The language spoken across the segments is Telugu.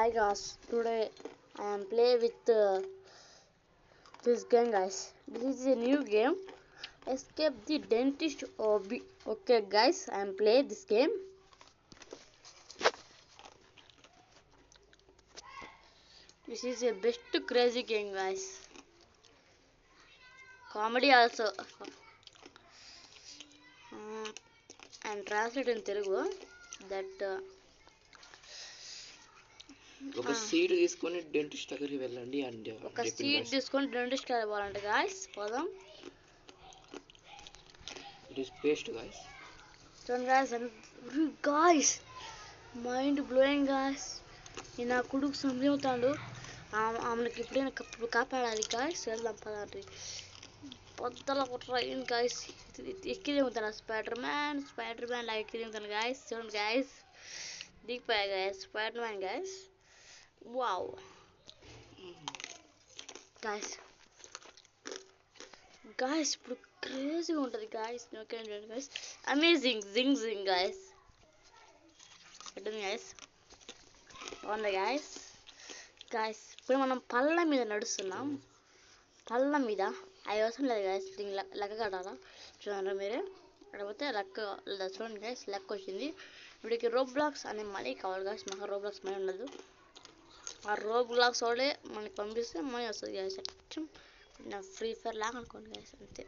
Hi guys, today I am play with this game guys. This is a new game. Escape the Dentist Hobby. Okay guys, I am play this game. This is a best crazy game guys. Comedy also. And translate in Telugu that ఒక సీట్ తీసుకొని డెంటిస్ట్ దగ్గరికి వెళ్ళండి అండ్ ఒక సీట్ తీసుకొని డెంటిస్ట్ వెళ్ళాలంట గాయ్స్. పోదాం. It is paste guys. చూడండి guys, guys mind blowing guys. ఈ నా కొడుకు సంభవుతాడు. ఆమెకి ఇప్పుడైనా కాపాడాలి గాయ్స్. వెళ్దాం పదండి. పొద్దుల ట్రైన్ గాయ్స్. ఎక్కి దిగుతాను స్పైడర్ మ్యాన్ లాగా ఎక్కి దిగుతాను గాయ్స్. చూడండి గాయ్స్, దిగిపోయా guys. Spider Man guys. Wow guys ఇప్పుడు క్రేజీగా ఉంటుంది గాయ్స్. ఓకే గాయ్స్, అమేజింగ్ జింగ్ జింగ్ గాయ్స్. పెట్టండి గాయ్స్, బాగుంది గాయ్స్. ఇప్పుడు మనం పళ్ళ మీద నడుస్తున్నాం. పళ్ళ మీద అవి అవసరం లేదు గాయస్. దీనికి లెక్క కట్టాలా చూడండి మీరే. కాకపోతే లెక్క చూడండి గాయస్, లెక్క వచ్చింది. వీడికి రోబ్లాక్స్ అనే మనీ కావాలి గాయస్. మాకు రోబ్లాక్స్ మనీ ఉండదు. ఆ రోబ్లాక్స్ వాడే మనకి పంపిస్తే మనీ వస్తుంది గాయస్. నా ఫ్రీ ఫైర్ లాగా అనుకోండి గాయస్, అంతే.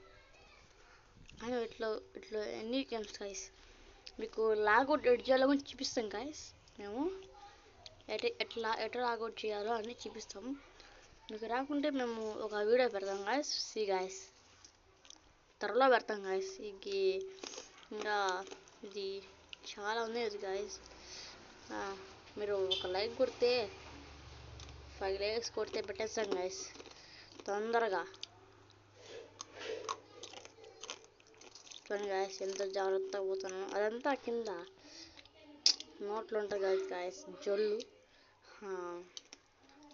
అని ఇట్లా ఎన్ని గేమ్స్ గాయస్ మీకు లాగౌట్ ఎడ్ చేయాలో కూడా చూపిస్తాం గాయస్. మేము ఎట్లా లాగౌట్ చేయాలో అన్నీ చూపిస్తాము. మీకు రాకుంటే మేము ఒక వీడియో పెడతాం గాయస్. గాయస్ త్వరలో పెడతాం గాయస్. ఇంకా ఇది చాలా ఉంది ఇది గాయస్. మీరు ఒక లైక్ కొడితే 5 likes కొడితే పెట్టేస్తాం గాయస్ తొందరగా. చూడండి గాయస్ ఎంత జాగ్రత్తగా పోతున్నాను. అదంతా కింద నోట్లు ఉంటుంది గాయస్. జొల్లు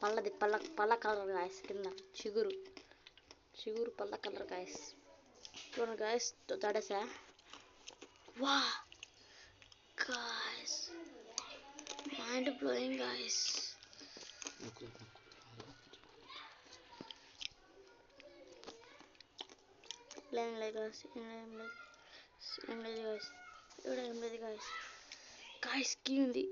పళ్ళ కలర్ గాయస్. కింద చిగురు పళ్ళ కలర్ గాయస్. చూడండి గాయస్, తడసా. వా గాయస్, మైండ్ బ్లోయింగ్ గాయస్. లేదు గాయస్, ఏం లేదు గాయస్. గాయస్ కీ ఉంది.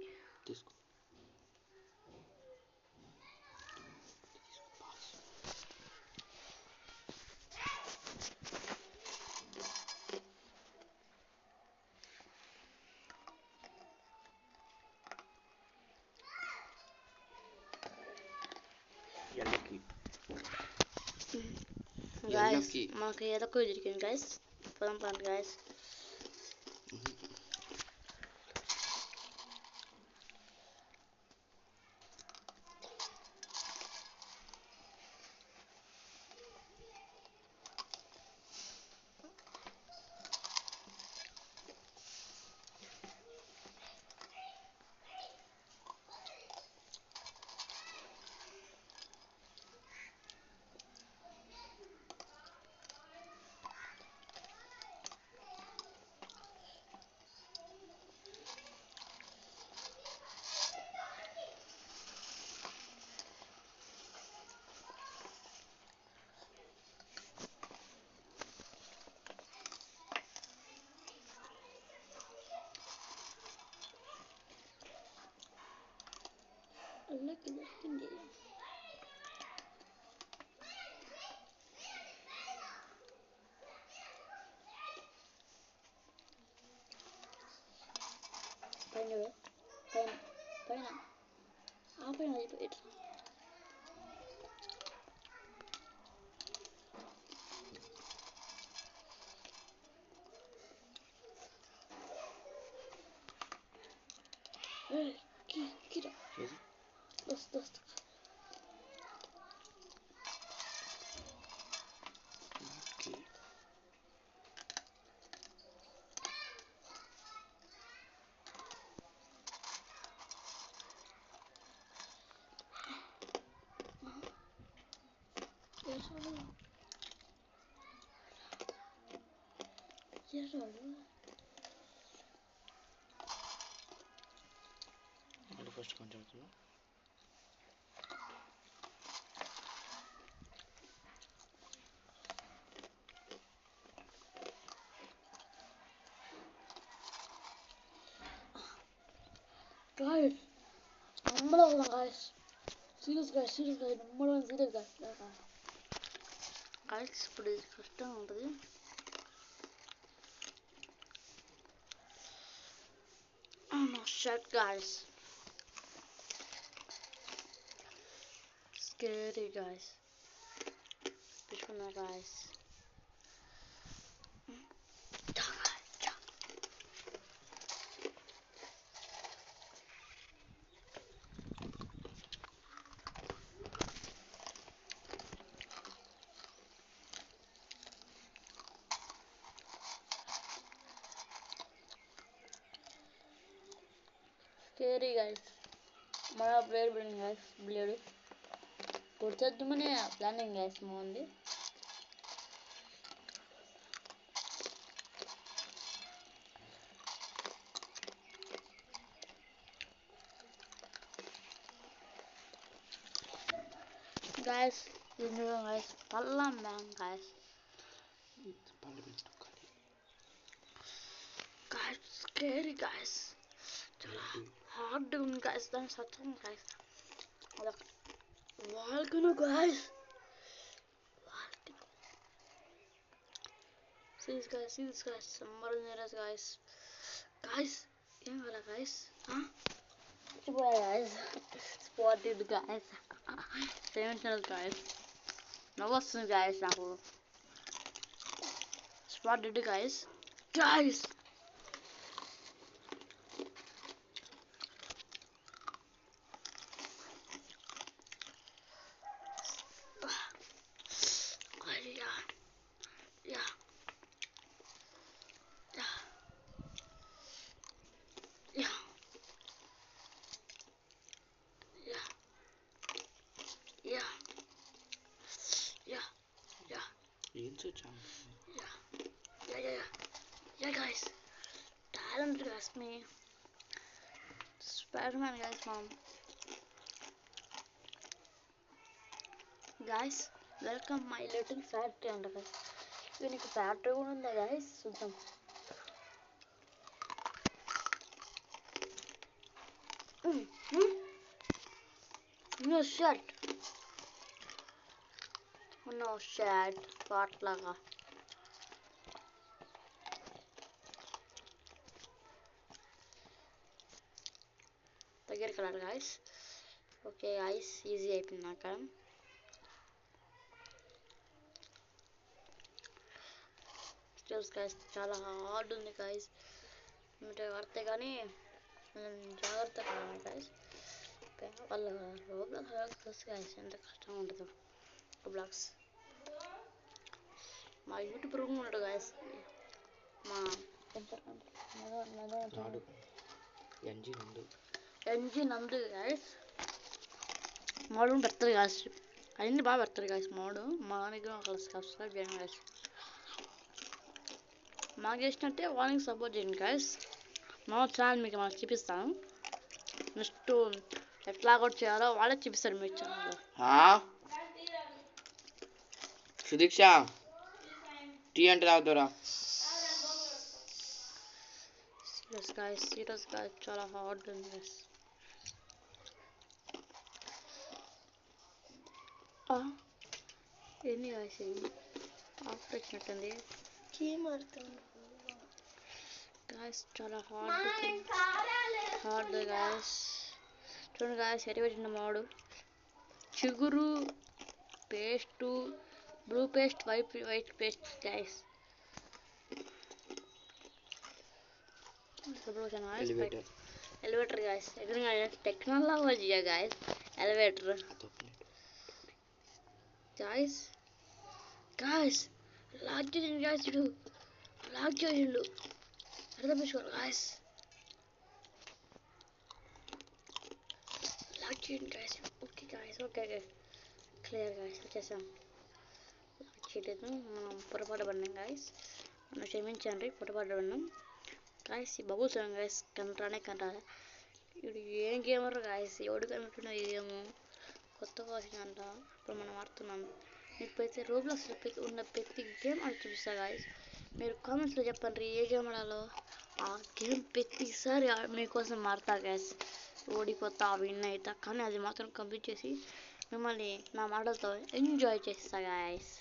గాయస్ మాకు ఏదో దొరికింది గాయస్. పొలం పంట గాయస్. దొరికింది. పైన ఆ పైన అయిపోయి kira dost ఫస్ట్ కొంచెం Guys, number one guys. Serious guys, number one serious guys. Guys, ఇప్పుడు ఇది కష్టంగా ఉంటుంది. Oh no, shit guys. Scary guys. Which one guys? Scary guys. మన ప్లేయర్ బిల్డింగ్ guys, బ్లేడ్ కొట్టేద్దామని ప్లానింగ్ guys బాగుంది. Guys, this is guys, pallam bang guys. Guys, scary guys. Hard guys, that's something guys. Look, volcano guys. See this guys, summer nearest guys. Guys, guys, huh? Guys, spotted guys. 7 channels guys. No what's guys now. Spotted guys. Guys. Yeah guys, talent guys, me Spider-Man guys, mom guys, welcome my little factory and guys, దీనికి ఫ్యాక్టరీ కూడా ఉందా guys, చూద్దాం. No shit, no shit, పాటలాగా దగ్గరికి వెళ్ళాలి guys. ఓకే guys, ఈజీ అయిపోయింది నాకు. స్టిల్స్ guys చాలా హార్డ్ ఉంది guys, అంటే పడితే కానీ జాగ్రత్తగా కావాలి guys. వాళ్ళ రోబ్లాక్స్ guys ఎంత కష్టంగా ఉంటుందో. రోబ్లాక్స్ మా యూట్యూబర్ ఉన్నాడు guys, మా NG నందు guys. మోడు పెడతారు guys, అన్ని బాగా పెడతారు guys. మోడు మా దగ్గర ఒక సబ్స్క్రైబ్ చేయండి guys. మాకు చేసినట్టే వాళ్ళకి సపోర్ట్ చేయండి guys. మా ఛానల్ మీకు మనం చూపిస్తాను. నెక్స్ట్ ఎట్లా కూడా చేయాలో వాళ్ళే చూపిస్తారు మీ ఛానల్లో. సుదీక్ష టీ అంటే తాగుతారా? సీరియస్ guys చాలా హార్డ్ ఉంది guys. ఏంది guys ఇది ఆఫ్ వచ్చినట్టుంది guys, చాలా హార్డ్ guys. చూడండి guys, ఎటు పెట్టిన మాడు చిగురు paste, blue paste, white paste guys. Elevator guys, ఎదురుగా technology guys. Elevator guys lock చేయండి guys, ఇడు లాక్ చేయండు అర్థం చేసుకోండి guys. లాక్ చేయండి guys. ఓకే క్లియర్ guys, వచ్చేసాం. లాక్ చేయలేదు, మనం పొరపాటు పడినాం guys, మనం క్షమించండి, పొరపాటు పడినాం guys. ఈ బబుల్స్ guys కంటారా ఇప్పుడు ఏం గేమర్ guys, ఎవడు కనుక్కున్న ఈ గేమ్ కొత్తగా వచ్చిందంట, ఇప్పుడు మనం ఆడుతున్నాం. మీకైతే రోబ్లాక్స్లో ఉన్న ప్రతి గేమ్ అది చూపిస్తా guys. మీరు కామెంట్స్లో చెప్పండి ఏ గేమ్ ఆడాలో, ఆ గేమ్ ప్రతిసారి మీకోసం ఆడతా guys. ఓడిపోతా విన్ అవుతా, కానీ అది మాత్రం కంప్లీట్ చేసి మిమ్మల్ని నా మాటలతో ఎంజాయ్ చేస్తా గాయస్.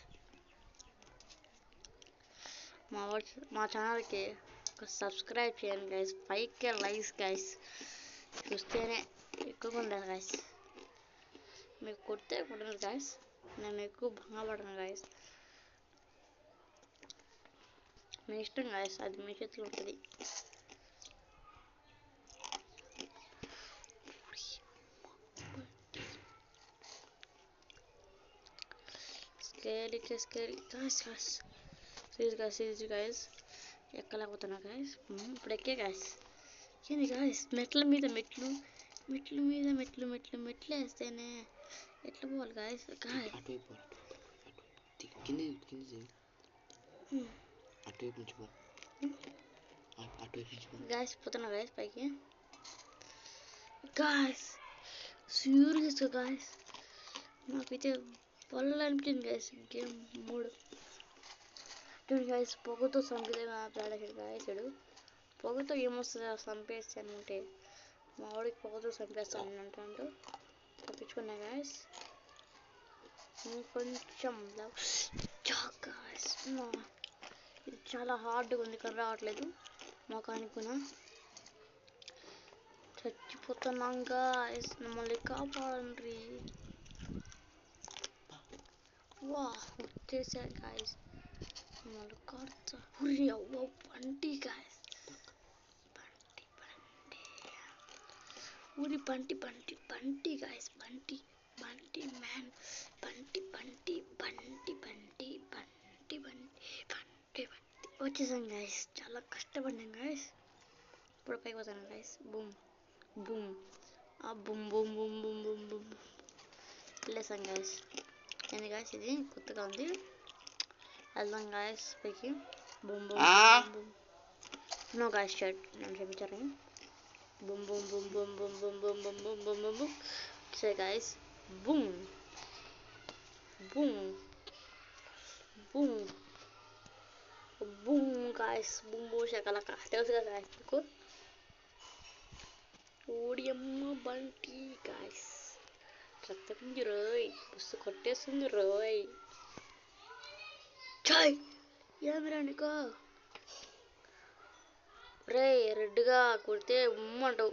మా ఛానల్కి ఒక సబ్స్క్రైబ్ చేయండి గైస్. 5K likes guys. చూస్తేనే ఎక్కువగా ఉండదు గైస్. మీకు కొడితే కొట్టండి గైస్, నేను ఎక్కువ భంగపడను గైస్. మీ ఇష్టం గైస్, అది మీ చేతిలో ఉంటుంది. స్కేరీ గైస్ గైస్ ఎక్కలేకపోతున్నా గైస్. ఇప్పుడు ఎక్కే గైస్. ఏంది గైస్, మెట్ల మీద మెట్లు వేస్తేనే ఎట్లా పోవాలి గైస్? గైస్ పోతున్నా గైస్ పైకి. గైస్ సీరియస్గా గైస్ నాకైతే పొల్ల అనిపించింది గైస్. గేమ్ 3 చూడండి గైస్, పొగతో చంపితే పేడేసాడు గైస్. పొగతో ఏమొస్తుంది చంపేస్తే అనుకుంటే మా వాడికి పొగతో చంపేస్తాను అంటూ తప్పించుకున్నా గైస్. కొంచెం ఇది చాలా హార్డ్గా ఉంది కానీ రావట్లేదు మొఖానికి కూడా. చచ్చిపోతున్నాం గైస్, మమ్మల్ని కాపాడండి. వా వచ్చేసా గైస్, మమ్మల్ని కాడుతా. బంటి గైస్, ఊరి బంటి గైస్. బంటి మ్యాన్. బంటి వచ్చేసాం గైస్. చాలా కష్టపడ్డాం గైస్. ఇప్పుడు పైకి పోతాను గైస్. బూమ్ వెళ్ళేసాం గైస్. ఏంది గైస్ ఇది కొత్తగా ఉంది. వెళ్దాం గైస్ పైకి. బూమ్ నో గైస్ షర్ట్ నన్ను క్షమించారు. Boom say guys. Boom guys. Boom షకలక తెలుసు కదా గాయస్ మీకు. ఓడియమ్మ బంటి గాయస్, రక్తపిండి రోయ్, బుస్సు కొట్టేస్తుంది రోయ్. చాయ్ ఏమిరా నీకో రే, రెడ్గా కొడితే ఉమ్మంటావు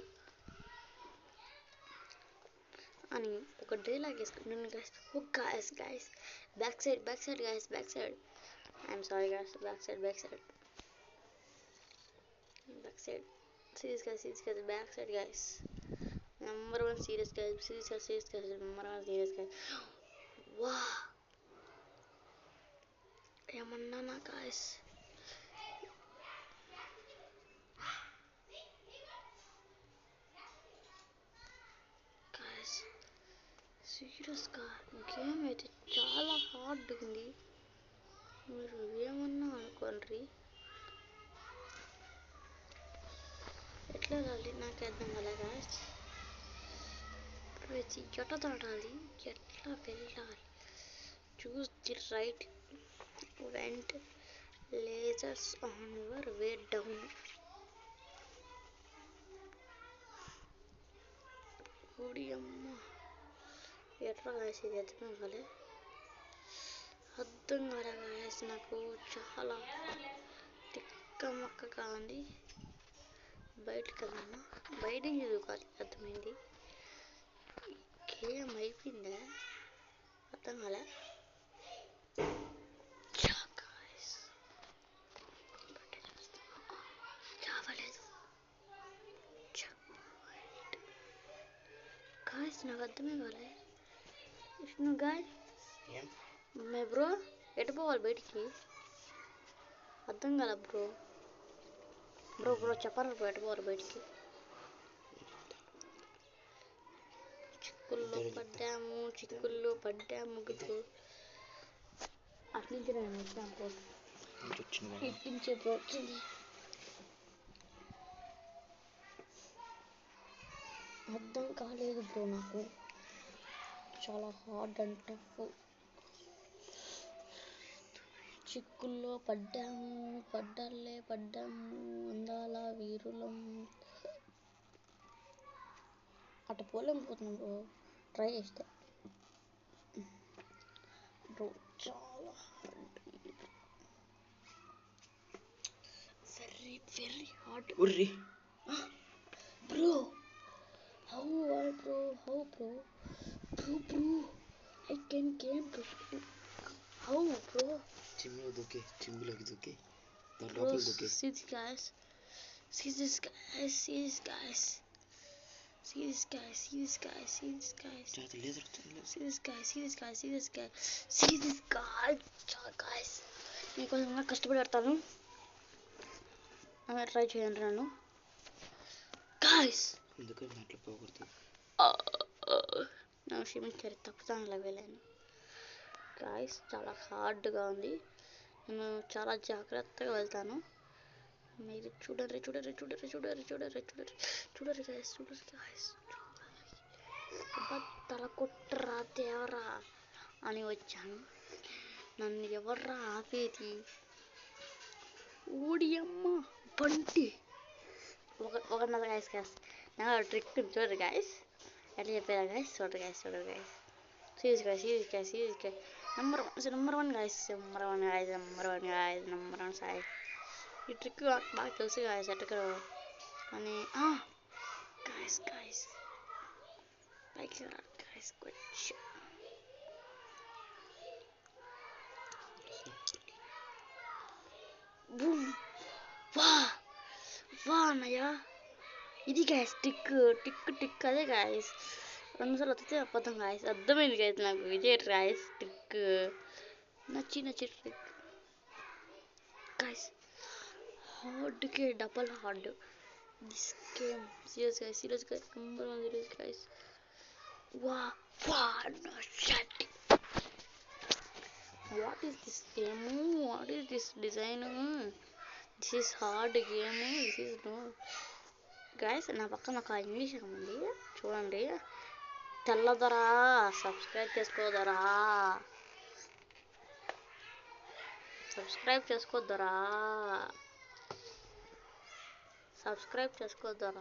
అని ఒక డైలాగ్ వేసుకుంటున్నాను guys. Oh guys back side guys. I'm sorry guys. Back side serious guys. Back side guys. Number 1 serious guys. Number 1 serious guys. వా ఏమన్నా గాయస్. సీరియస్గా గేమ్ అయితే చాలా హార్డ్ ఉంది. మీరు ఏమన్నా అనుకోండి, ఎట్లా రాలి నాకు అర్థం కాలే గాయస్. ప్రతి జట దాటాలి, ఎట్లా వెళ్ళాలి? Choose the right went lasers on your way down. ఓడియమ్మ ఎట్లా గాయస్ ఇది అర్థం కాలే గాయస్. నాకు చాలా తిక్కమక్కగా ఉంది. బయటకు వెళ్దామా? బయటికి చదువుకోవాలి. అర్థమైంది. గేమ్ అయిపోయిందా? అర్థం కాలే. చావలేదు గాయస్, నాకు అర్థమే కాలే. విష్ణు గాయస్ మే బ్రో ఎటు పోవాలి బయటికి? అర్థం కాల బ్రో చెప్పాలి బ్రో, ఎటు పోవాలి బయటికి? చిక్కుల్లో పడ్డాము బ్రో. అట్నుంచి నేను వచ్చాను. ఇట్టించే బ్రో వచ్చింది. అర్థం కాలేదు బ్రో నాకు. చాలా హార్డ్ అండ్ టఫ్. చిక్కుల్లో పడ్డాము అందాల వీరులం. అటు పోలేకపోతున్నాం బ్రో ట్రై చేస్తే బ్రో చాలా వెరీ హార్డ్ ఉర్రి bro how bro bro I can game bro how bro చిమ్మిలోకి దూకే దాని Bro, లోపల దూకే see this guys. See this guys. See this guys. See this guys. See this guys. See this guys. జాతి లేదు దొరుకుతుంది See this guy. See this guy. See this guy. See this guy. Guys. నేను కొంచెం కష్టపడి పెడతాను ట్రై చేయండి నన్ను గాయస్ ఎందుకంటే అట్లా పోకూడదు నా క్షమించారు తప్పుతాను వెళ్ళాను గాయస్ చాలా హార్డ్గా ఉంది నేను చాలా జాగ్రత్తగా వెళ్తాను మీరు చూడరు గాయస్ తల కొట్టరా దేవరా అని వచ్చాను నన్ను ఎవర్రా ఆపేది ఊడియమ్మ బంటి ఒక గాయస్ నా ట్రిక్ చూడరు గాయస్ ఎట్లా చెప్పారా గాయస్ చూడరు guys serious guys number one guys side ఈ ట్రిక్ బాగా తెలుసు గాయస్ ఎట్లా అని గాయస్ పైకి గాయస్ కొంచెం బూమ్ వా అన్నయ్య ఇది గాయస్ టిక్ అదే గాయస్ 2 సార్లు వస్తే అబద్ధం గాయస్ అర్థమైంది గాయస్ నాకు ఇదే గాయస్ టిక్ నచ్చి ట్రిక్ గాయస్ హార్డ్కి double hard this game serious guys number 1 serious guys వా no shit what is this game what is this design this is hard game this is no guys నా పక్కన ఒక ఇంగ్లీష్ ఉంది చూడండి తెల్లదరా సబ్స్క్రైబ్ చేసుకోదరా సబ్స్క్రైబ్ చేసుకోద్దరా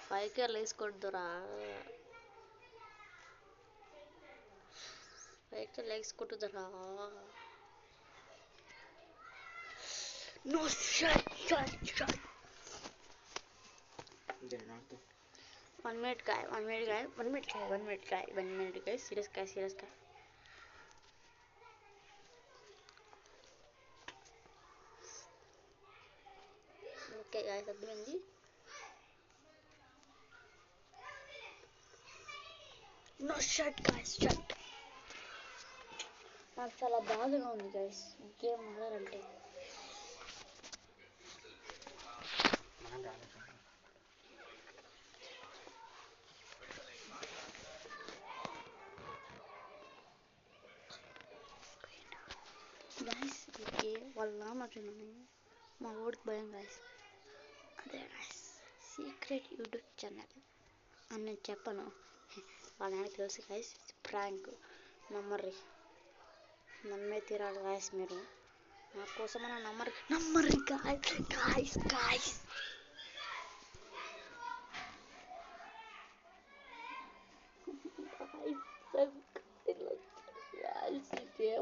5K వేసుకోద్దురా 5K లైక్స్ కొట్టుదరా no shut One minute guy. Serious guy. Okay guys, అర్థమైంది No shut guys, shut. నాకు చాలా బాధగా ఉంది guys గేమ్ ఆడాలంటే గాయస్ ఓకే వాళ్ళ నాన్న వచ్చిందని మా ఓడికి భయం గాయస్ అదే గాయస్ సీక్రెట్ యూట్యూబ్ ఛానల్ అని నేను చెప్పను వాళ్ళ నాన్నకి తెలుసు గాయస్ ప్రాంక్ నమ్మే తీరాలి గాయస్ మీరు నా కోసమన్నా నమ్మరు గాయస్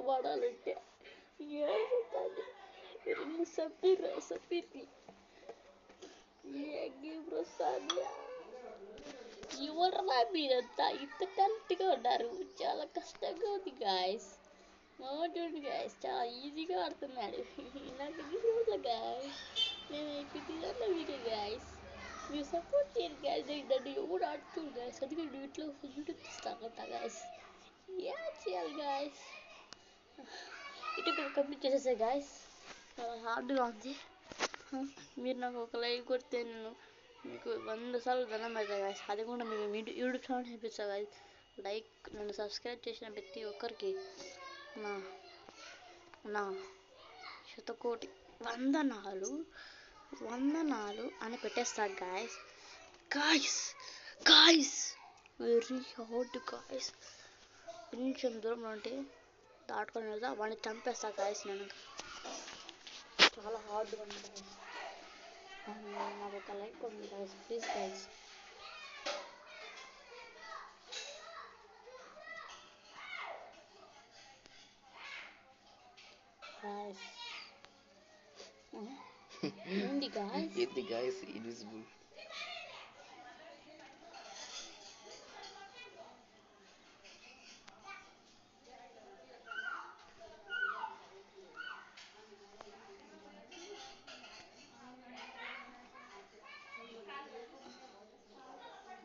వాడాలంటే సపీర్ని ఎవరన్నా మీరంతా ఇంత కరెక్ట్గా ఉన్నారు చాలా కష్టంగా ఉంది గాయస్ చూడండి గాయస్ చాలా ఈజీగా ఆడుతున్నాడు నాకు ఇది గాయస్ నేను అయిపోతుందన్న వీడియో గాయస్ మీరు సపోర్ట్ చేయండి గాయస్ నన్ను ఎవరు ఆడుతుంది గాయస్ అందుకే నేను ఇట్లా వీడియో తీస్తానంట గాయస్ ఏం చేయాలి గాయస్ ఇటు కంప్లీట్ చేసేసా గాయస్ చాలా హార్డ్గా ఉంది మీరు నాకు ఒక లైక్ కొడితే నేను మీకు 100 సార్లు దండం పెడతా గాయస్ అది కూడా మీకు యూట్యూబ్ ఛానల్ చూపిస్తా గాయస్ లైక్ నన్ను సబ్స్క్రైబ్ చేసిన ప్రతి ఒక్కరికి నా శతకోటి వందనాలు అని పెట్టేస్తా గాయస్ వెరీ హార్డ్ గాయస్ కొంచెం దూరంలో ఉంటే దాటుకొని వెళ్తా వాడిని చంపేస్తా గాయస్ నేను చాలా హార్డ్గా ఉంది గాయస్ నాకు ఒక లైక్ ఉంది గాయస్ ప్లీజ్ గాయస్ ఏంటి గాయస్? ఏంది గాయస్ ఇన్విజిబుల్?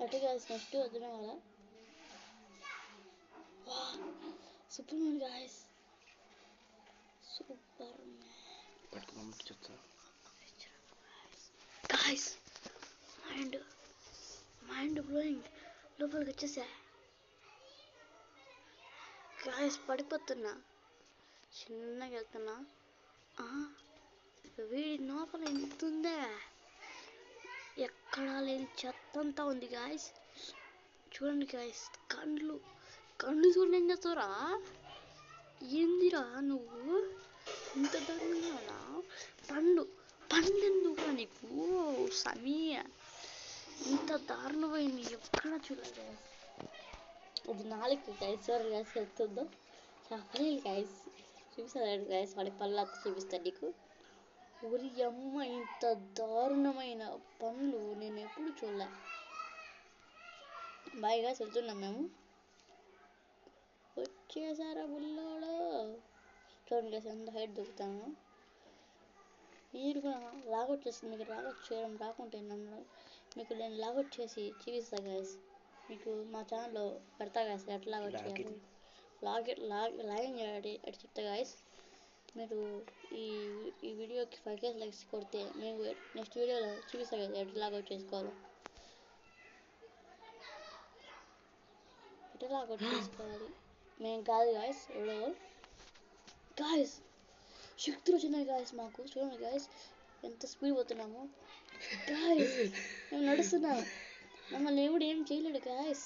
అంటే గాయస్ నెక్స్ట్ వద్దునే కదా. Superman guys, Superman పట్టుకోమని చెప్తా గాయస్. Mind mind blowing. లోపలికి వచ్చేసా గాయస్, పడిపోతున్నా. చిన్నగా వెళ్తున్నా. వీడి లోపల ఎంత ఉందా, ఎక్కడా లేని చెత్త అంతా ఉంది గాయస్. చూడండి గాయస్, కళ్ళు చూడండి ఏం చేస్తావురా. ఏందిరా నువ్వు ఇంత దారుణంగా? పండు ఎందుకురా నీకు సమీయ? ఇంత దారుణమైంది ఎక్కడ చూడలేదు గాయస్. అది నాలుగు గాయస్, చూడండి గాయస్ వెళ్తుందో. చెప్పలేదు గాయస్, చూపిస్తాడు గాయస్, వాడి పళ్ళు అత్త చూపిస్తాడు నీకు. ఒరి అమ్మ, ఇంత దారుణమైన పనులు నేను ఎప్పుడు చూడలే. బాయ్ గాయస్, వెళ్తున్నాం మేము. వచ్చేసారా బుల్లోడు? చూడండి గాయస్ ఎంత హైట్ దొరుకుతాను. మీరు కూడా లాగౌట్ చేస్తుంది. మీకు లాగౌట్ చేయడం రాకుంటే నన్ను మీకు నేను లాగౌట్ చేసి చూపిస్తా గాయస్. మీకు మా ఛానల్లో పెడతా గాయస్ ఎట్లా లాగౌట్ చేయాలి, లాగిన్ చేయాలి ఎట్లా చెప్తా గాయస్. మీరు ఈ వీడియోకి 5K లైక్స్ కొడితే మేము నెక్స్ట్ వీడియోలో చూపిస్తా కదా ఎట్లా లాగౌట్ చేసుకోవాలి. ఎట్లా లాగౌట్ చేసుకోవాలి మేము కాదు గాయస్, ఎవడో గాయస్ శక్తులు వచ్చినాయి గాయస్ మాకు. చూడండి గాయస్ ఎంత స్పీడ్ పోతున్నాము గాయస్. మేము నడుస్తున్నాం, మమ్మల్ని ఎవడు ఏం చేయలేడు గాయస్.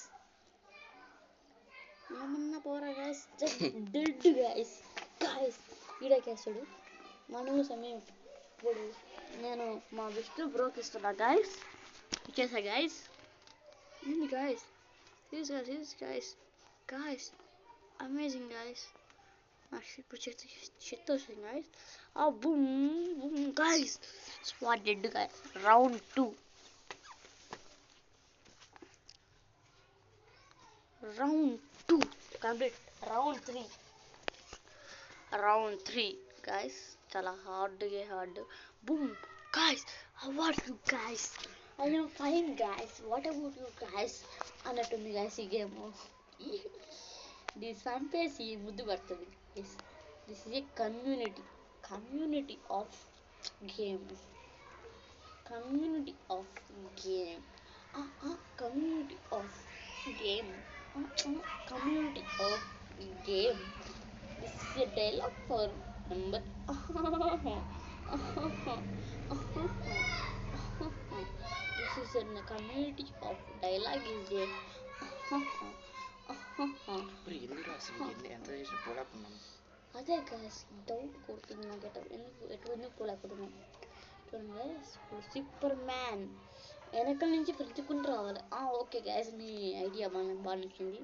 ఏమన్నా పోరా గాయస్, డెడ్ గాయస్. గాయస్ ఈడకేస్తాడు మనము సమయం. ఇప్పుడు నేను మా విష్ణు బ్రోకి ఇస్తున్నా గాయస్. ఇచ్చేసా గాయస్. ఏంది గాయస్, గాయస్ అమేజింగ్ గాయస్. ఇప్పుడు చెత్త వచ్చింది guys. Boom boom guys, spot dead guys. Round 2 complete. Round 3 guys, చాలా hard. Boom guys, award you guys. I am fine guys, what about you guys అన్నట్టుంది గాయస్ ఈ గేమ్. ఇది చంపేసి ముద్దు పడుతుంది. This is a community of game. Community of game. This is a dialogue for number. This is a community of dialogue is a. ఎంత చేసిన పోలేకున్నాం. అదే గాయస్ డౌట్ కొడుతుంది నాకు. ఎందుకు పోలేకపోతున్నాం. చూడండి గాయస్, సూపర్ మ్యాన్ వెనకాల నుంచి పరిచుకుంటూ రావాలి. ఓకే గాయస్, మీ ఐడియా బాగా నచ్చింది.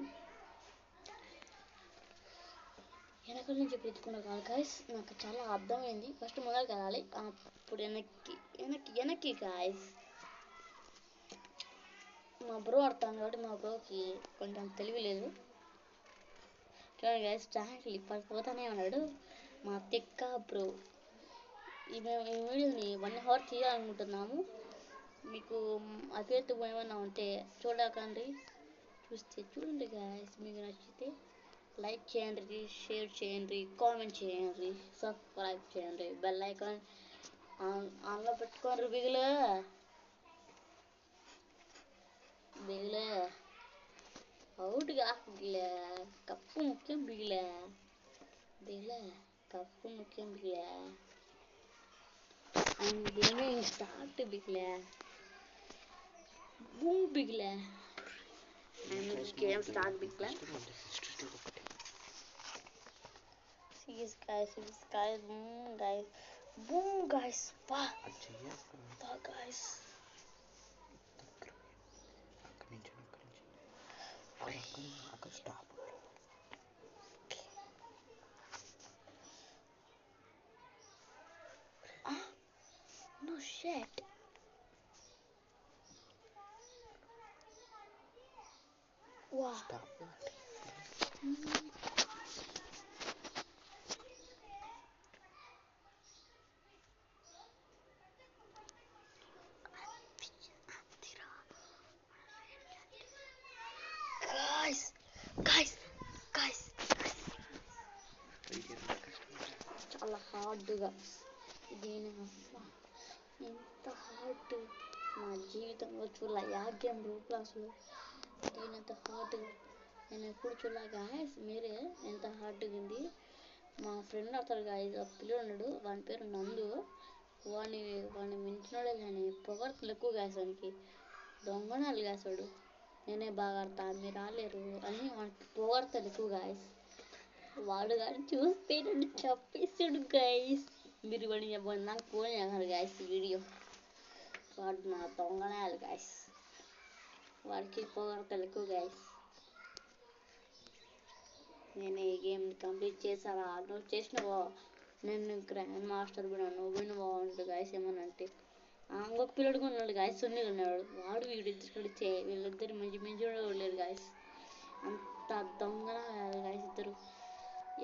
వెనకాల నుంచి పరిచుకుంటూ రావాలి గాయస్, నాకు చాలా అర్థమైంది. ఫస్ట్ మొదలుకి వెళ్ళాలి, అప్పుడు వెనక్కి గాయస్. మా బ్రో ఆడతాను కాబట్టి మా బ్రోకి కొంచెం తెలివి లేదు. చూడండి గాయస్, ట్రాంక్లీ పోతానే ఉన్నాడు మా తెక్క బ్రో. మేము ఈ వీడియోని 1 hour తీయాలనుకుంటున్నాము. మీకు అభ్యర్థి ఏమన్నా ఉంటే చూడకండి, చూడండి గాయస్. మీకు నచ్చితే లైక్ చేయండి, షేర్ చేయండి, కామెంట్ చేయండి, సబ్స్క్రైబ్ చేయండి, బెల్ ఐకాన్ ఆన్లో పెట్టుకోండి. బిగులే అవుట్గా బిగిలే, కప్పు ముఖ్యం బిగిలే, కప్పు ముఖ్యం బిగిలే. అండ్ గేమింగ్ స్టార్ట్ బిగిలే, బూమ్ బిగిలే. అండ్ గేమ్ స్టార్ట్ బిగిలే. Yes guys, boom guys, pa guys. అక్కడ స్టాప్. షట్. వా guys guys guys చాలా హార్డ్గా దీని ఎంత హార్డ్ నా జీవితంలో చూడలే యాగ్యం రూప్లాస్లో దీనంత హార్డ్గా నేను ఎప్పుడు చూడలే గాయస్. మీరే ఎంత హార్డ్గా ఉంది. మా ఫ్రెండ్ అతడు గాయస్ ఒక పిల్లడు ఉన్నాడు, వాని పేరు నందు. వాడిని మించినోడే కానీ పొగడ్తలు ఎక్కువ గాయస్. వానికి దొంగనాలు గాసాడు. నేనే బాగా ఆడతా మీరు రాలేరు అని వానికి పొగడ్తలు ఎక్కువ గాయస్. వాడు కానీ చూస్తే నన్ను చంపేసాడు గైస్. మీరు వాడిని నాకు ఫోన్ చేశారు గైస్ వీడియో. వాడు నా దొంగనాయాలి గైస్. వాడికి పొగడతలు ఎక్కువ గైస్. నేను ఈ గేమ్ కంప్లీట్ చేశారా? నువ్వు చేసినవా? నేను గ్రాండ్ మాస్టర్ కూడా నువ్వు పోయిన బాగుంటుంది గైస్. ఏమనంటే ఇంకొక పిల్లడు కూడా ఉన్నాడు గైస్, సునీల్ ఉన్నాడు. వాడు వీళ్ళిద్దరు మంచి లేరు గైస్. అంత దొంగనాయాలి గైస్ ఇద్దరు.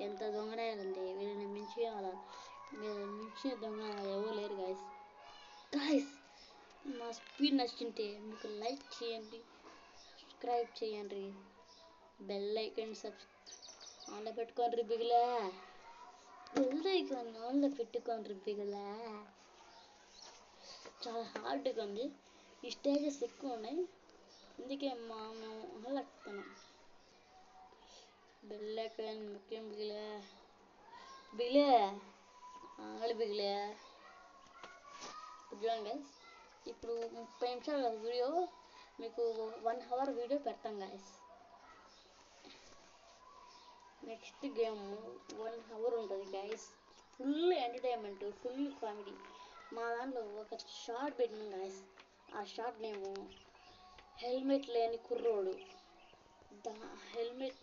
ఎంత దొంగనాయాలంటే వీళ్ళని మించిన దొంగ ఎవరు లేరు గైస్. గైస్ మా స్పీడ్ నచ్చింటే మీకు లైక్ చేయండి, సబ్స్క్రైబ్ చేయండి, బెల్ ఐకాన్ ఆన్లో పెట్టుకోండి బిగులే. బెల్ ఐకాన్ ఆన్లో పెట్టుకోండి బిగులే. చాలా హార్డ్గా ఉంది. ఈ స్టేజెస్ ఎక్కువ ఉన్నాయి, అందుకే మేము వెళ్ళకపోతున్నాం. బెల్ ఐకాన్ ముఖ్యం బిగులే. బిగులే ఆగలి బిగులే. చూడండి గైస్, ఇప్పుడు 30 నిమిషాల వీడియో మీకు 1 hour వీడియో పెడతాం గైస్. నెక్స్ట్ గేమ్ 1 hour ఉంటుంది guys. Full entertainment, full comedy. మా దాంట్లో ఒక షార్ట్ పెట్టినాం గైస్. ఆ షార్ట్ నేము హెల్మెట్ లేని కుర్రోడు. Helmet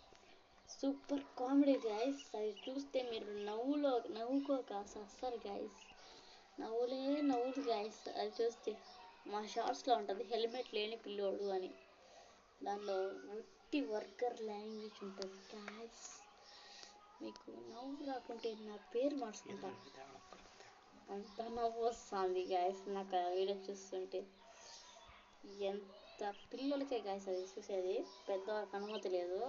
super comedy guys. అది చూస్తే మీరు నవ్వుకోక వస్తారు గైస్. నవ్వులు గైస్. అది చూస్తే మా షార్ట్స్లో ఉంటుంది హెల్మెట్ లేని పిల్లోడు అని. దానిలో ఒట్టి వర్కర్ లాంగ్వేజ్ ఉంటుంది గైస్. మీకు నవ్వు రాకుంటే నా పేరు మార్చుకుంటా. అంత నవ్వు వస్తుంది గైస్ నాకు ఆ వీడియో చూస్తుంటే. ఎంత పిల్లలకే గైస్ అది చూసేది, పెద్దవాళ్ళకి అనుమతి లేదు.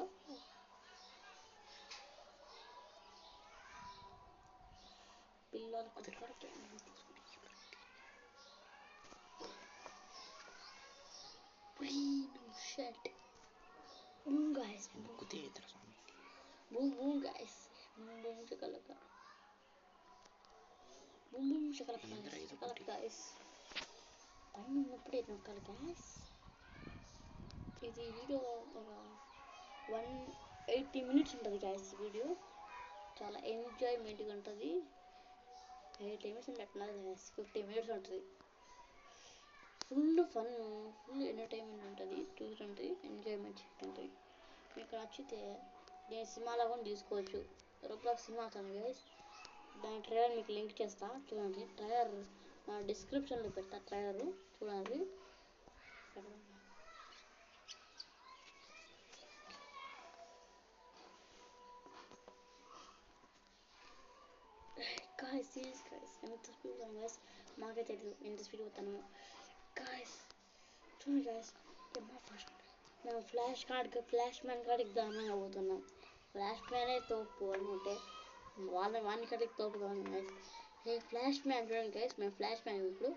పిల్లలకి shut. Boom guys. Boom guys. Boom shakalaka. Boom shakalaka guys. పైన ఉన్నప్పుడే నొక్కాలి గైస్. ఇది వీడియో ఒక 180 minutes ఉంటుంది గైస్. వీడియో చాలా ఎంజాయ్మెంట్గా ఉంటుంది. 80 minutes ఉన్నట్టున్నది గైస్. 50 minutes ఉంటుంది. ఫుల్ ఫన్, ఫుల్ ఎంటర్టైన్మెంట్ ఉంటుంది. చూడండి, ఎంజాయ్మెంట్ ఉంటుంది. మీకు నచ్చితే నేను సినిమాలో కూడా తీసుకోవచ్చు. రూపాయలు సినిమా వస్తుంది గైస్. దాని ట్రైలర్ మీకు లింక్ చేస్తా చూడండి. ట్రైలర్ నా డిస్క్రిప్షన్లో పెడతా. ట్రైలర్ చూడండి. గాయస్ సీరియస్ గాయస్, ఎంత స్పీడ్ పోతాను గాయస్ మాకే తెలియదు ఎంత స్పీడ్ పోతాను గాయస్. చూడండి గాయస్, మేము ఫ్లాష్ మ్యాన్ కాడికి దారుణంగా పోతున్నాం. ఫ్లాష్ మ్యానే తోపు అనుకుంటే వాని కాడికి తోపుగా ఉంది గైస్. ఫ్లాష్ మ్యాన్ చూడండి గైస్, మేము ఫ్లాష్ మ్యాన్ ఇప్పుడు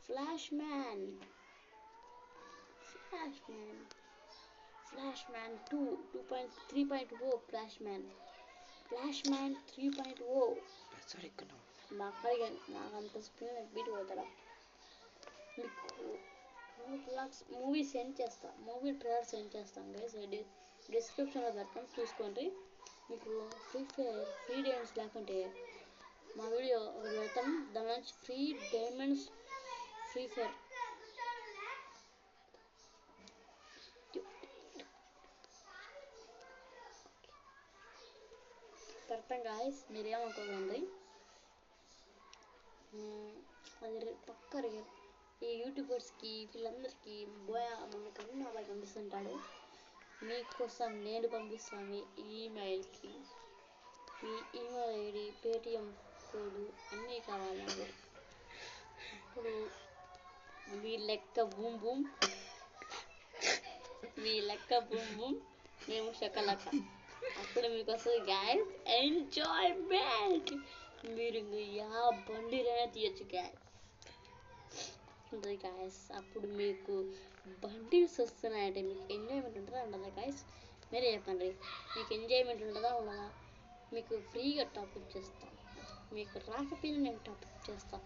ఫ్లాష్ మ్యాన్ 3.0 ఫ్లాష్ మ్యాన్ 3.0. నాకు అంత స్పీడ్ బీట్ పోతారా? మీకు మూవీ సెండ్ చేస్తా, మూవీ ట్రైలర్ సెండ్ చేస్తాను గైస్. డిస్క్రిప్షన్లో పెడతాం చూసుకోండి. మీకు ఫ్రీ డైమండ్స్ లేకుంటే మా వీడియో ఒకటి పెడతాం, దాని నుంచి ఫ్రీ డైమండ్స్ ఫ్రీ ఫైర్ పెడతాం గాయస్. మీరేమనుకోకండి. అది పక్క రియల్. ఈ యూట్యూబర్స్కి వీళ్ళందరికీ మనకు అన్ని అబ్బాయి పంపిస్తుంటాడు. మీకోసం నేను పంపిస్తాను మీ ఈమెయిల్కి. మీ ఈమెయిల్ ఐడి, పేటిఎం కోడ్ అన్నీ కావాలండి. అప్పుడు మీ లెక్క బూమ్ బూమ్, మీ లెక్క బూమ్ బూమ్, మేము షకలక. అప్పుడు మీకు వస్తుంది గ్యాస్ ఎంజాయ్మెంట్. మీరు బండిలైనా తీయచ్చు గ్యాస్ ఉంటుంది గ్యాస్. అప్పుడు మీకు బండిల్స్ వస్తున్నాయంటే మీకు ఎంజాయ్మెంట్ ఉంటుందా ఉండదా గ్యాస్? మీరే చెప్పండి. మీకు ఎంజాయ్మెంట్ ఉంటుందా ఉండదా? మీకు ఫ్రీగా టాపిక్ చేస్తాం. మీకు రాకపోయినా నేను టాపిక్ చేస్తాం.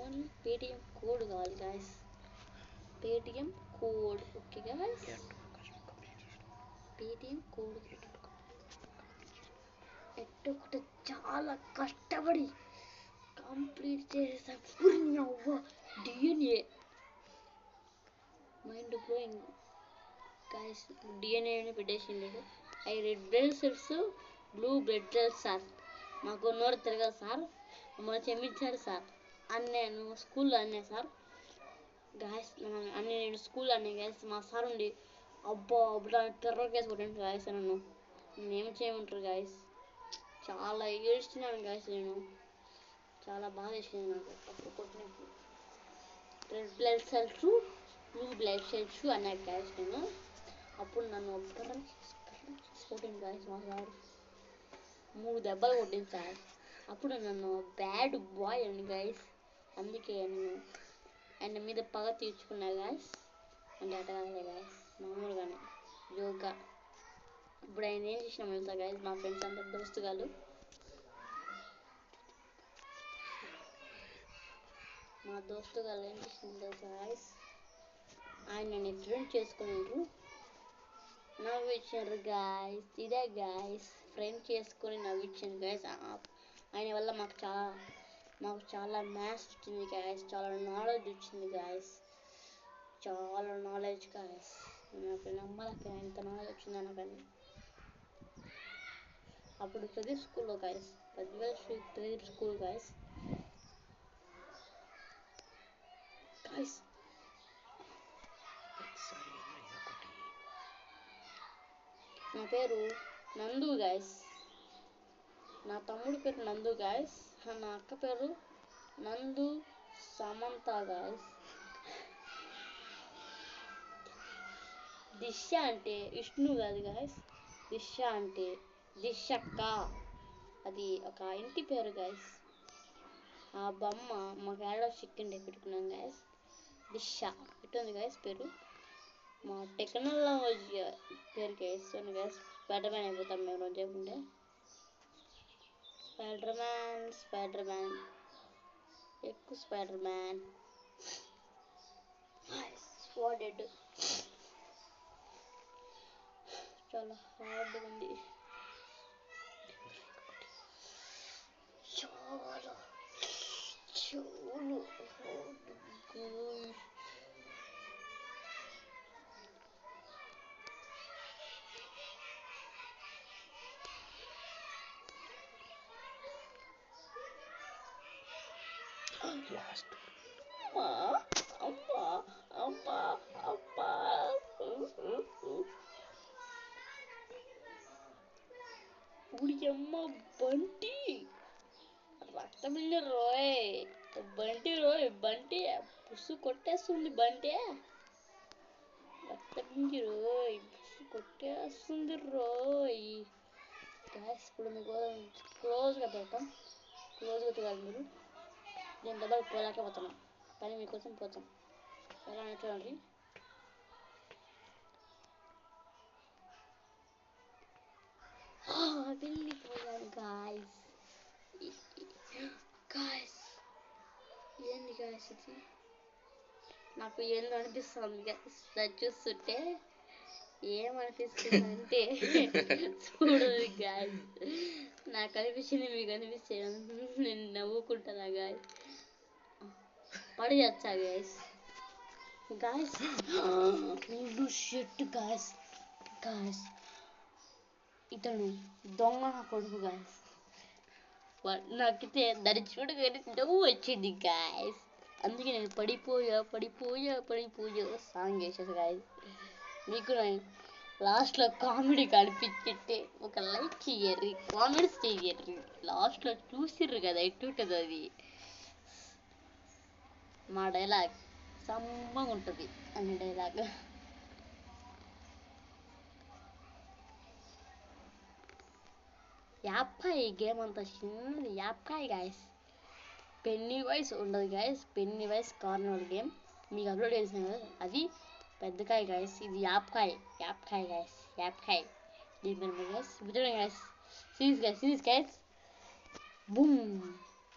ఓన్లీ పేటిఎం కోడ్ కావాలి guys. Paytm code. Okay guys, Paytm code ఎట్టొకటి చాలా కష్టపడి కంప్లీట్ చేసేసాం. DNA mind blowing guys. DNA పెట్టేసిండు. అవి red blood cells, blue blood cells sir. మాకు నోరు తిరగదు సార్, మమ్మల్ని క్షమించారు సార్ అని నేను స్కూల్లో అన్నా సార్. గాయస్ అన్నీ నేను స్కూల్లో అన్నా గాయస్. మా సార్ ఉండి అబ్బా అబ్బా టెర్రర్ కేసు కొట్టాను గాయస్. నన్ను ఏం చేయమంటారు గాయస్? చాలా ఏడ్చినాను గాయస్. నేను చాలా బాధ వేసింది నాకు అప్పుడు కొట్టినప్పుడు. Red blood cells, blue blood cells అన్నా గాయస్ నేను. అప్పుడు నన్ను కొట్టింది గాయస్ మా సార్. 3 దెబ్బలు కొట్టింది సార్. అప్పుడు నన్ను బ్యాడ్ బాయ్ అని గాయస్. అందుకే నేను ఆయన మీద పగ తీర్చుకున్నా గాయస్. అంటే అటగానే గాయస్, మామూలుగానే జోక్గా. ఇప్పుడు ఆయన ఏం చేసినా తెలుసా గాయస్? మా ఫ్రెండ్స్ అందరు దోస్తుగాళ్ళు ఏం చేసిన తెలుసా గాయస్? ఆయన నేను ఫ్రెండ్ చేసుకున్నారు, నవ్విచ్చారు గాయస్. ఇదే గాయస్ ఫ్రెండ్ చేసుకొని నవ్విచ్చాను గాయస్. ఆయన వల్ల మాకు చాలా మ్యాథ్స్ వచ్చింది గాయస్. చాలా నాలెడ్జ్ వచ్చింది గాయస్. చాలా నాలెడ్జ్ గాయస్. నాకు నమ్మలేక ఎంత నాలెడ్జ్ వచ్చిందో నాకని. అప్పుడు ప్రదీప్ స్కూల్లో guys, Pradeep school guys. Guys నా పేరు నందు గాయస్. నా తమ్ముడి పేరు నందు గాయస్. నా అక్క పేరు నందు సమంత గాయస్. దిశ అంటే విష్ణు కాదు గాయస్. దిశ అంటే దిశక్క. అది ఒక ఇంటి పేరు గాయస్. ఆ బొమ్మ మా ఏడో చికెన్ పెట్టుకున్నాం గాయస్. దిశ ఎట్టుంది గాయస్ పేరు? మా టెక్నాలజీ పేరు గాయస్. గాయస్ స్పైడర్ మ్యాన్ అయిపోతాం మేము రోజు చెప్పుకుంటే. స్పైడర్ మ్యాన్ ఎక్కువ స్పైడర్ మ్యాన్. స్వాడెడ్ చాలా హార్డ్ ఉంది. చాలా అమ్మా ఉడియమ్మ బంటి రక్తమిల్లి రోయ్. బంటి పుసు కొట్టేస్తుంది. బంటి రక్తమింగి రోయ్, పుసు కొట్టేస్తుంది రోయ్. గ్యాస్ ఇప్పుడు మీకు క్లోజ్గా పెడతాం. క్లోజ్గా చూడాలి మీరు. నేను దెబ్బలు పోలేకపోతున్నాం కానీ మీకోసం పోతాం. ఎలా చూడండి. వెళ్ళిపోయాను గాయస్. ఏంది గాయస్ ఇది? నాకు ఏందో అనిపిస్తుంది గాయస్. దాన్ని చూస్తుంటే ఏమనిపిస్తుంది అంటే చూడదు గాయస్. నాకు అనిపించింది మీకు అనిపిస్తే నేను నవ్వుకుంటానా గాయస్? పడి వచ్చా గాయస్. Shit guys. ఇతను దొంగ నా కొడుకు గాయస్. నాకైతే దాన్ని చూడగానే నవ్వు వచ్చింది గాయస్. అందుకే నేను పడిపోయా పడిపోయా పడిపోయా సాంగ్ వేసేది గాయస్. మీకు లాస్ట్లో కామెడీ కనిపించితే ఒక లైక్ చెయ్యర్రి, కామెంట్స్ చెయ్యర్రి. లాస్ట్లో చూసిర్రు కదా ఎట్టుంటుంది అది. మా డైలాగ్ సమ్మగా ఉంటుంది అని డైలాగ్. యాప్కాయ్ గేమ్ అంతా చిన్నది యాప్కాయ్ గాయస్. పెన్నీ వైస్ ఉండదు guys. Pennywise corner game మీకు అప్లోడ్ చేసాను కదా, అది పెద్దకాయ గాయస్. ఇది యాప్కాయ్ యాప్కాయ్ గాయస్. యాప్కాయ్ దీని పేరు గాయస్. చూడండి గాయస్. Serious guys. బూమ్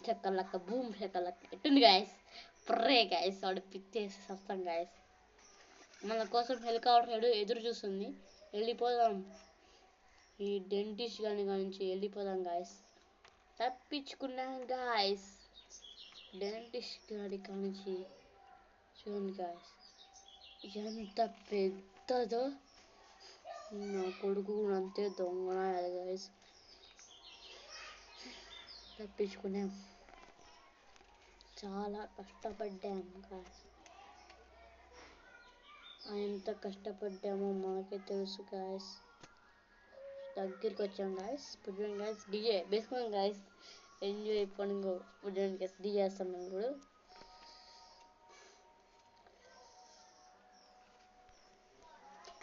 చెక్కలక్క బూమ్ చెక్కలక్క ఎట్టుంది గాయస్. ప్రే గాయస్. వాడు పిచ్చేసి వస్తాం గాయస్. మన కోసం హెలికాప్టర్ ఎదురు చూస్తుంది. వెళ్ళిపోదాం ఈ డెంటిస్ట్ గాని నుంచి వెళ్ళిపోదాం గాయస్. తప్పించుకున్నాం గాయస్ డెంటిస్ట్ గాడి కానించి. చూడండి గాయస్ ఎంత పెద్దదో. నా కొడుకు కూడా అంతే దొంగన గాయస్. తప్పించుకున్నాం, చాలా కష్టపడ్డాం గాయస్. ఎంత కష్టపడ్డామో మనకే తెలుసు గాయస్. దగ్గరికి వచ్చాం గాయస్. ఇప్పుడు గాయస్ డీజే వేసుకున్నాం గాయస్. ఎంజాయ్ పండుగ ఇప్పుడు గాయస్ డీజే వేస్తాం మేము ఇప్పుడు.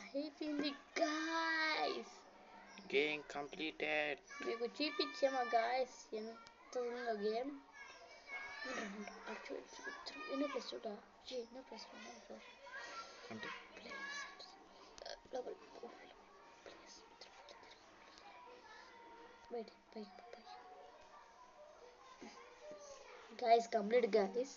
అయిపోయింది గాయస్. Game completed. మీకు చూపించామా గాయస్ ఎంత ఉందో గేమ్. ఎన్నో ప్లస్ చూడ ఎన్నో ప్లస్ అంటే గాయస్ కంప్లీట్ గాయస్.